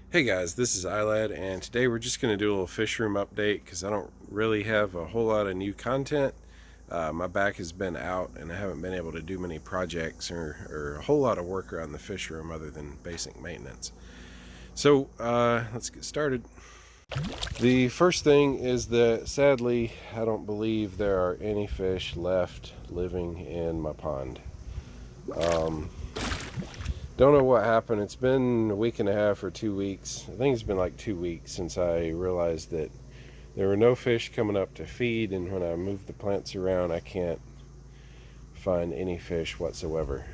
Hey guys, this is iLad, and today we're just going to do a little fish room update because I don't really have a whole lot of new content. My back has been out and I haven't been able to do many projects or a whole lot of work around the fish room other than basic maintenance. So let's get started. The first thing is that sadly I don't believe there are any fish left living in my pond. Don't know what happened. It's been a week and a half or 2 weeks. I think it's been like 2 weeks since I realized that there were no fish coming up to feed, and when I move the plants around I can't find any fish whatsoever.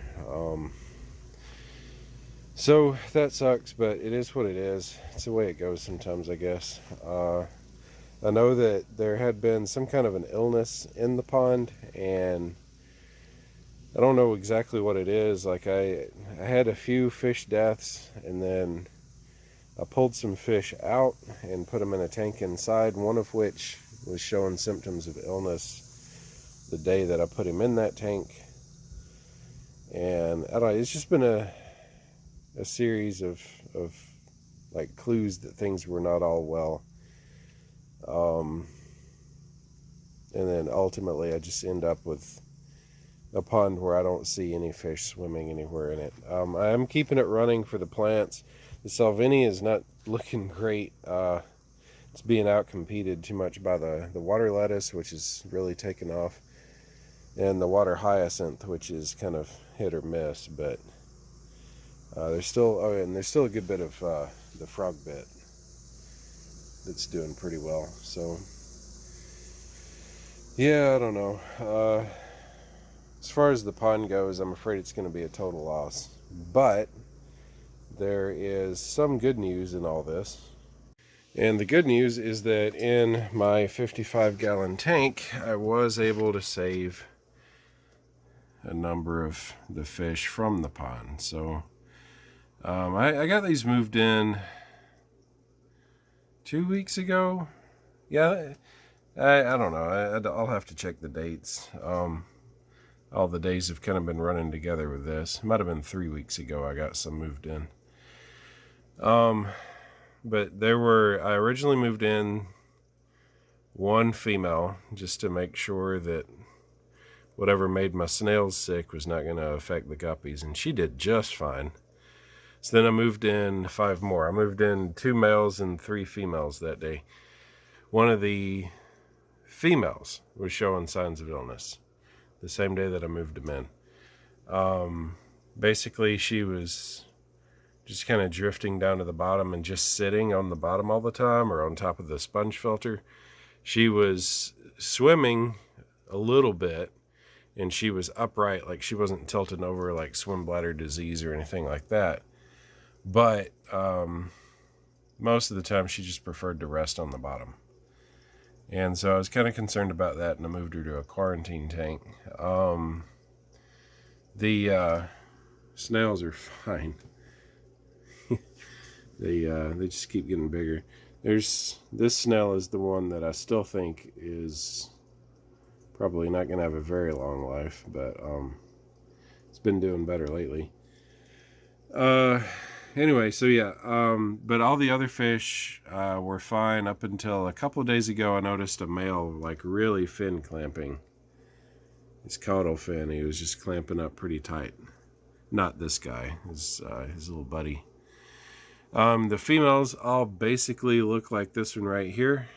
So that sucks, but it is what it is. It's the way it goes sometimes, I guess. I know that there had been some kind of an illness in the pond, and I don't know exactly what it is. Like I had a few fish deaths, and then I pulled some fish out and put them in a tank inside, one of which was showing symptoms of illness the day that I put him in that tank. And I don't know, it's just been a series of like clues that things were not all well. And then ultimately I just end up with a pond where I don't see any fish swimming anywhere in it. I am keeping it running for the plants. The Salvini is not looking great. It's being outcompeted too much by the water lettuce, which is really taken off, and the water hyacinth, which is kind of hit or miss. But there's still there's still a good bit of the frog bit that's doing pretty well. So yeah, I don't know. As far as the pond goes, I'm afraid it's going to be a total loss. But there is some good news in all this. And the good news is that in my 55-gallon tank, I was able to save a number of the fish from the pond. So I got these moved in 2 weeks ago. Yeah, I don't know. I'll have to check the dates. All the days have kind of been running together with this. It might have been 3 weeks ago I got some moved in. But I originally moved in one female just to make sure that whatever made my snails sick was not going to affect the guppies, and she did just fine. So then I moved in 5 more. I moved in 2 males and 3 females that day. One of the females was showing signs of illness the same day that I moved them in. Basically, she was just kind of drifting down to the bottom and just sitting on the bottom all the time, or on top of the sponge filter. She was swimming a little bit, and she was upright, like she wasn't tilting over like swim bladder disease or anything like that. But most of the time she just preferred to rest on the bottom. And so I was kind of concerned about that, and I moved her to a quarantine tank. The snails are fine. They just keep getting bigger. This snail is the one that I still think is probably not going to have a very long life, but it's been doing better lately. Anyway, so yeah, but all the other fish were fine up until a couple of days ago. I noticed a male like really fin clamping. His caudal fin, he was just clamping up pretty tight. Not this guy, his little buddy. The females all basically look like this one right here.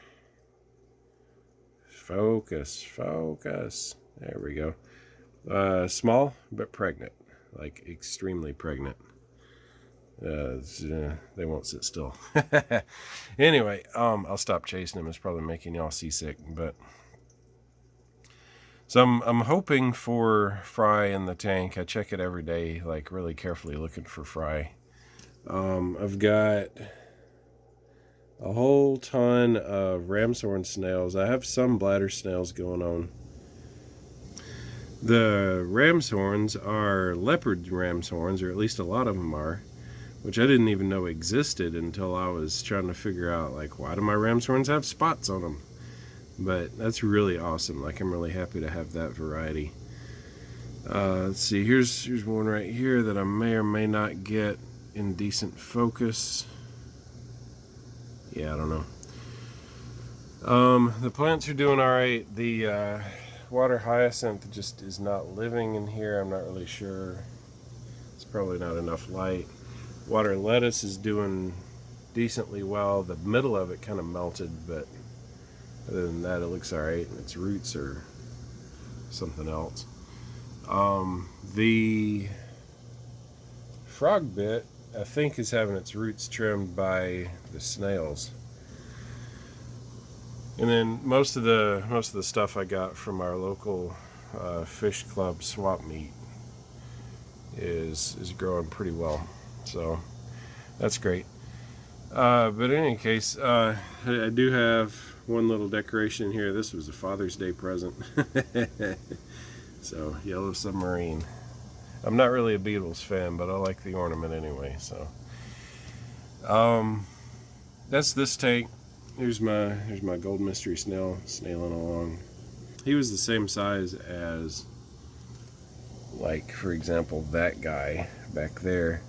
Focus. There we go. Small but pregnant, like extremely pregnant. They won't sit still. Anyway, I'll stop chasing them. It's probably making y'all seasick, but so I'm hoping for fry in the tank. I check it every day, like really carefully looking for fry. I've got a whole ton of ramshorn snails. I have some bladder snails going on. The ramshorns are leopard ramshorns, or at least a lot of them are, which I didn't even know existed until I was trying to figure out, like, why do my ramshorns have spots on them? But that's really awesome. Like, I'm really happy to have that variety. Let's see, here's one right here that I may or may not get in decent focus. Yeah, I don't know. The plants are doing all right. The water hyacinth just is not living in here. I'm not really sure. It's probably not enough light. Water lettuce is doing decently well. The middle of it kind of melted, but other than that, it looks all right. Its roots are something else. The frog bit, I think, is having its roots trimmed by the snails. And then most of the stuff I got from our local fish club swap meet is growing pretty well, so that's great. But in any case, I do have one little decoration here. This was a Father's Day present. So, yellow submarine. I'm not really a Beatles fan, but I like the ornament anyway. So that's this tank. Here's my gold mystery snail snailing along. He was the same size as, like, for example, that guy back there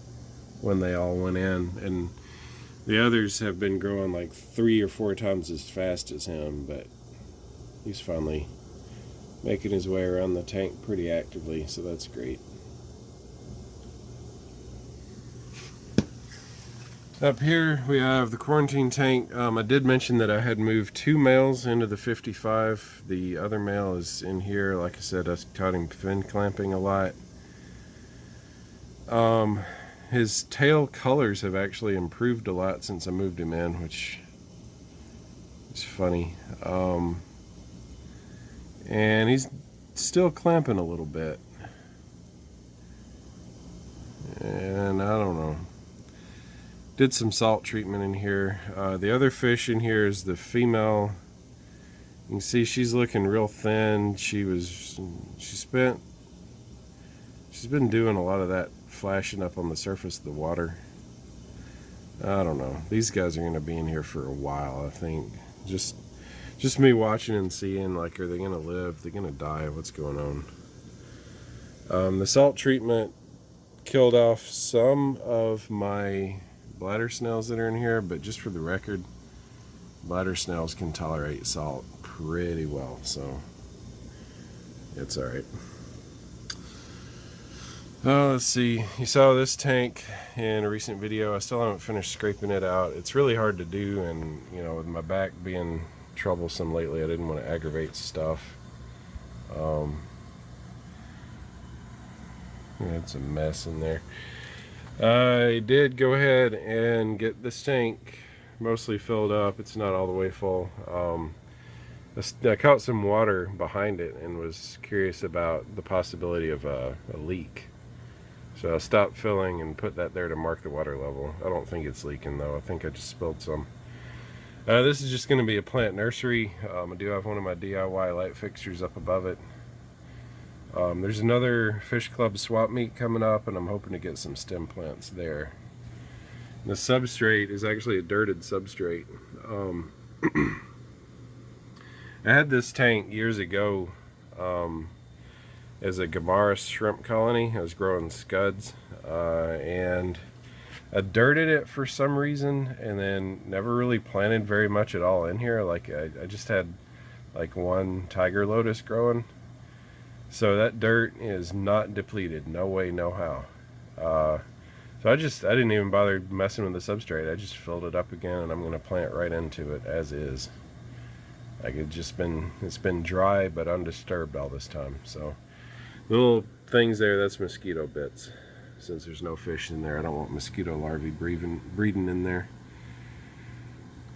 when they all went in, and the others have been growing like 3 or 4 times as fast as him, but he's finally making his way around the tank pretty actively, so that's great. Up here we have the quarantine tank. I did mention that I had moved 2 males into the 55. The other male is in here. Like I said, I taught him fin clamping a lot. His tail colors have actually improved a lot since I moved him in, which is funny. And he's still clamping a little bit. And I don't know. Did some salt treatment in here. The other fish in here is the female. You can see she's looking real thin. She's been doing a lot of that flashing up on the surface of the water. I don't know. These guys are going to be in here for a while, I think. Just me watching and seeing, like, are they going to live? Are they going to die? What's going on? The salt treatment killed off some of my bladder snails that are in here, but just for the record, bladder snails can tolerate salt pretty well, so it's alright. Let's see, you saw this tank in a recent video. I still haven't finished scraping it out. It's really hard to do, and you know, with my back being troublesome lately, I didn't want to aggravate stuff. It's a mess in there. I did go ahead and get this tank mostly filled up. It's not all the way full. I caught some water behind it and was curious about the possibility of a leak. So I stopped filling and put that there to mark the water level. I don't think it's leaking though. I think I just spilled some. This is just going to be a plant nursery. I do have one of my DIY light fixtures up above it. There's another Fish Club swap meet coming up, and I'm hoping to get some stem plants there. The substrate is actually a dirted substrate. I had this tank years ago as a Gamaris shrimp colony. I was growing scuds, and I dirted it for some reason, and then never really planted very much at all in here. Like I just had like one tiger lotus growing. So that dirt is not depleted, no way, no how. So I didn't even bother messing with the substrate. I just filled it up again, and I'm going to plant right into it as is. Like it's been dry but undisturbed all this time. So little things there, that's mosquito bits. Since there's no fish in there, I don't want mosquito larvae breeding in there.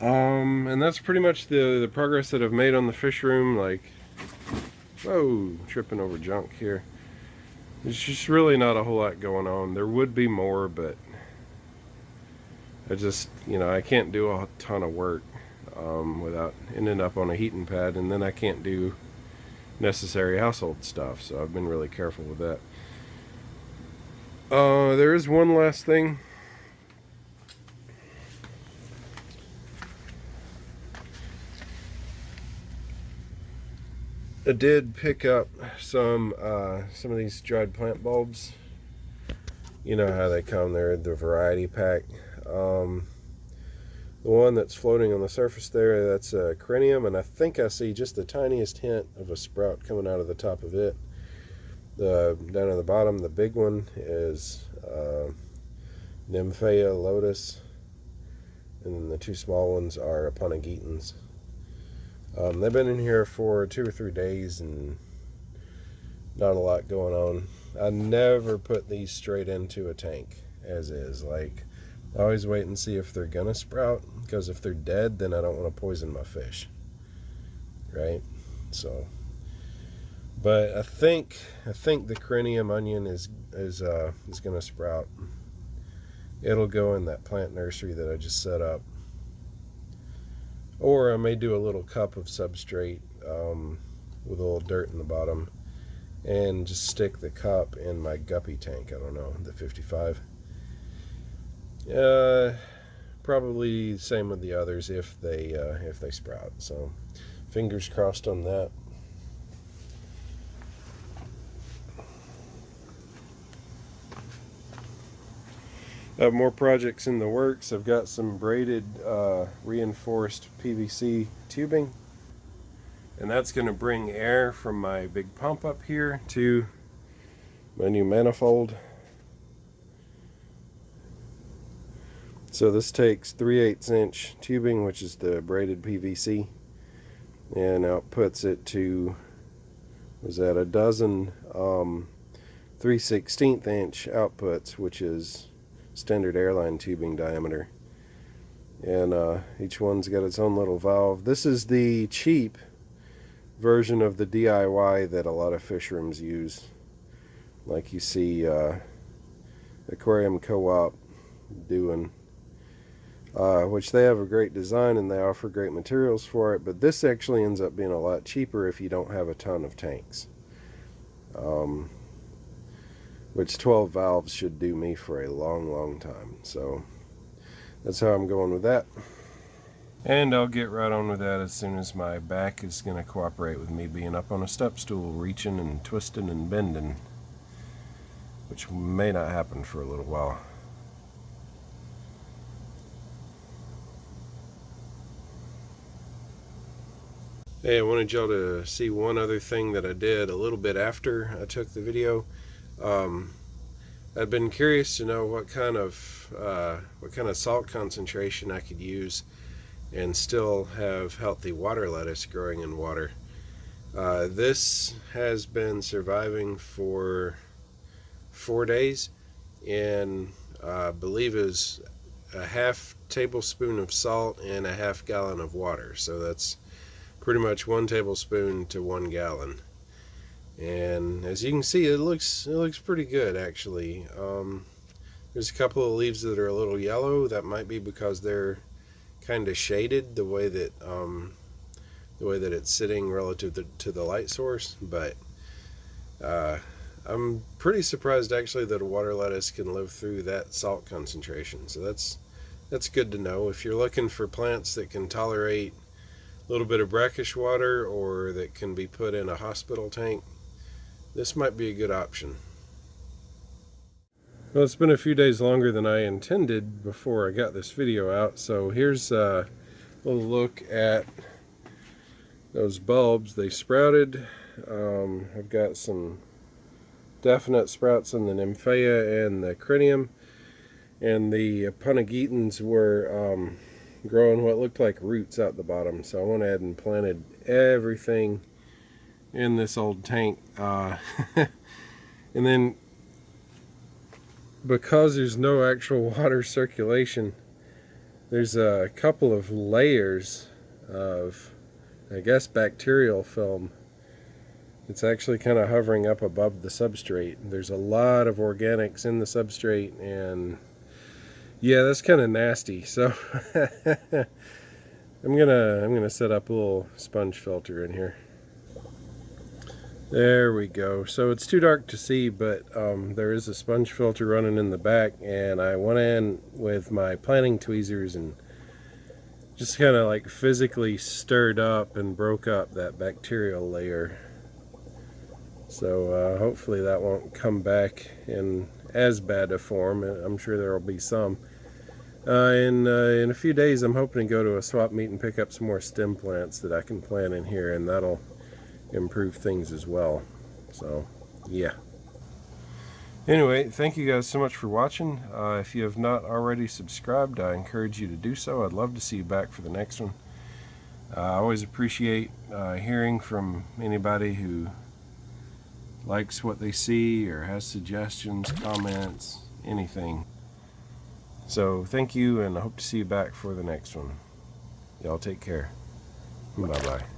And that's pretty much the progress that I've made on the fish room. Like, whoa, tripping over junk here. There's just really not a whole lot going on. There would be more, but I just, I can't do a ton of work without ending up on a heating pad, and then I can't do necessary household stuff, so I've been really careful with that. There is one last thing. I did pick up some of these dried plant bulbs. You know how they come, they're the variety pack. The one that's floating on the surface there, that's a crinium, and I think I see just the tiniest hint of a sprout coming out of the top of it. Down at the bottom, the big one is Nymphaea lotus, and then the two small ones are Aponogetans. They've been in here for 2 or 3 days and not a lot going on. I never put these straight into a tank as is. Like, I always wait and see if they're gonna sprout, because if they're dead, then I don't want to poison my fish, right? So, but I think the crinium onion is gonna sprout. It'll go in that plant nursery that I just set up, or I may do a little cup of substrate with a little dirt in the bottom, and just stick the cup in my guppy tank. I don't know, the 55. Probably the same with the others if they sprout. So fingers crossed on that. I have more projects in the works. I've got some braided reinforced PVC tubing, and that's going to bring air from my big pump up here to my new manifold. So this takes 3/8 inch tubing, which is the braided PVC, and outputs it to, was that a dozen 3/16 inch outputs, which is standard airline tubing diameter. And each one's got its own little valve. This is the cheap version of the DIY that a lot of fish rooms use, like you see Aquarium Co-op doing. Which they have a great design and they offer great materials for it, but this actually ends up being a lot cheaper if you don't have a ton of tanks, which 12 valves should do me for a long time. So that's how I'm going with that, and I'll get right on with that as soon as my back is going to cooperate with me being up on a step stool, reaching and twisting and bending, which may not happen for a little while. Hey, I wanted y'all to see one other thing that I did a little bit after I took the video. I'd been curious to know what kind of salt concentration I could use and still have healthy water lettuce growing in water. This has been surviving for 4 days, and I believe it was a half tablespoon of salt and a half gallon of water. So that's pretty much 1 tablespoon to 1 gallon. And as you can see, it looks pretty good actually. There's a couple of leaves that are a little yellow. That might be because they're kind of shaded the way that it's sitting relative to the light source. But I'm pretty surprised actually that a water lettuce can live through that salt concentration. So that's good to know. If you're looking for plants that can tolerate a little bit of brackish water, or that can be put in a hospital tank, this might be a good option. Well, it's been a few days longer than I intended before I got this video out, so here's a little look at those bulbs. They sprouted. I've got some definite sprouts in the Nymphaea and the crinium, and the Aponogetans were growing what looked like roots out the bottom. So I went ahead and planted everything in this old tank. And then, because there's no actual water circulation, there's a couple of layers of, I guess, bacterial film. It's actually kind of hovering up above the substrate. There's a lot of organics in the substrate, and yeah, that's kind of nasty. So I'm gonna set up a little sponge filter in here. There we go. So it's too dark to see, but there is a sponge filter running in the back, and I went in with my planting tweezers and just kind of like physically stirred up and broke up that bacterial layer. So hopefully that won't come back and as bad a form. I'm sure there will be some. In a few days, I'm hoping to go to a swap meet and pick up some more stem plants that I can plant in here, and that'll improve things as well. So, yeah. Anyway, thank you guys so much for watching. If you have not already subscribed, I encourage you to do so. I'd love to see you back for the next one. I always appreciate hearing from anybody who likes what they see or has suggestions, comments, anything. So thank you, and I hope to see you back for the next one. Y'all take care. Bye-bye.